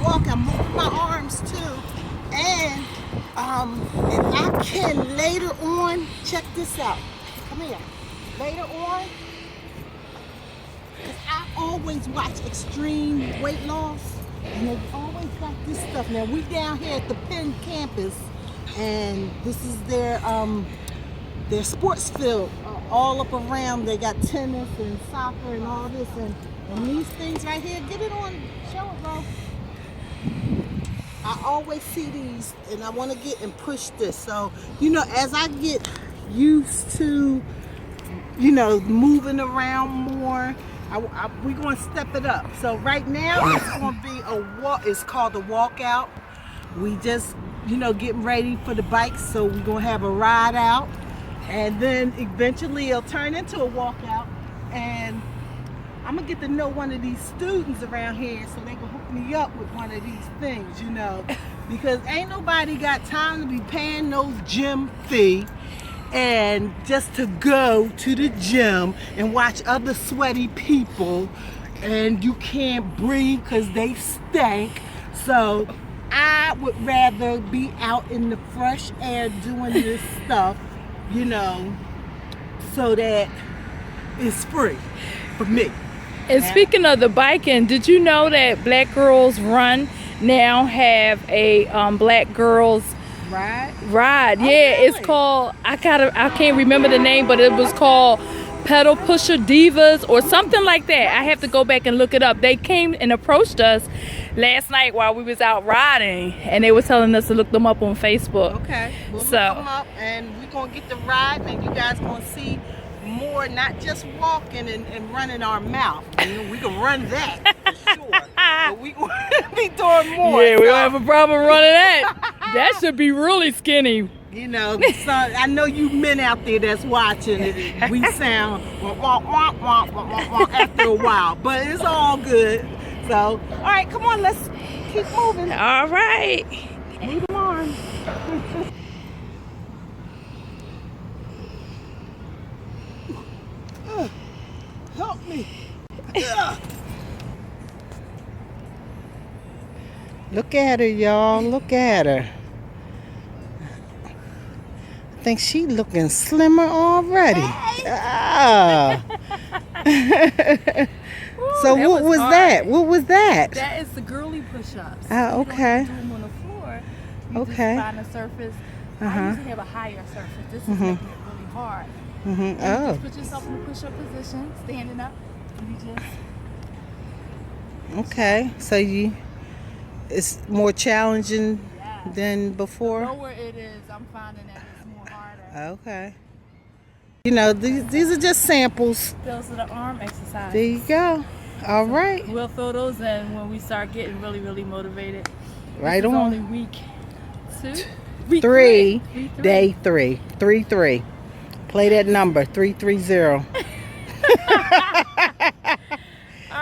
walk. I'm moving my arms too. And if I can later on, check this out. Come here. Later on, because I always watch Extreme Weight Loss, and they always got this stuff. Now we down here at the Penn campus, and this is their sports field all up around. They got tennis and soccer and all this, and these things right here. Get it on, show it, bro. I always see these, and I want to get and push this. So, as I get used to, moving around more, we're going to step it up. So right now, it's going to be a walk. It's called a walkout. We just, getting ready for the bikes, so we're going to have a ride out. And then eventually it'll turn into a walkout. And I'm going to get to know one of these students around here so they can hook me up with one of these things, because ain't nobody got time to be paying no gym fee and just to go to the gym and watch other sweaty people and you can't breathe because they stink. So I would rather be out in the fresh air doing this stuff, so that it's free for me. And speaking of the biking, did you know that Black Girls Run now have a Black Girls Ride? Yeah, really? It's called, I can't remember the name, but it was called Pedal Pusher Divas or something like that. I have to go back and look it up. They came and approached us last night while we was out riding, and they were telling us to look them up on Facebook. Okay, we'll So look them up, and we're gonna get the ride, and you guys gonna see more, not just walking and running our mouth. We can run that for sure, but we gonna be doing more. yeah, we don't have a problem running that. That should be really skinny. So I know you men out there that's watching it. We sound wah, wah, wah, wah, wah, wah, after a while, but it's all good. So, all right, come on, let's keep moving. All right. Move them arms. Help me. Look at her, y'all. Look at her. I think she looking slimmer already. Ah. So that what was was hard. that? What was that? That is the girly push-ups. Oh, okay. You don't do them on the floor. You Okay. just find a surface. I usually have a higher surface. This is making it really hard. You Oh. just put yourself in a push-up position, standing up, and you just... Okay. So it's more challenging than before? The lower it is, I'm finding that it's more harder. Okay. These are just samples. Those are the arm exercises. There you go. All right. We'll throw those in when we start getting really, really motivated. Right This is on. only week 2. Week Three. Week 3. Day 3. 3-3. Play that number, 330.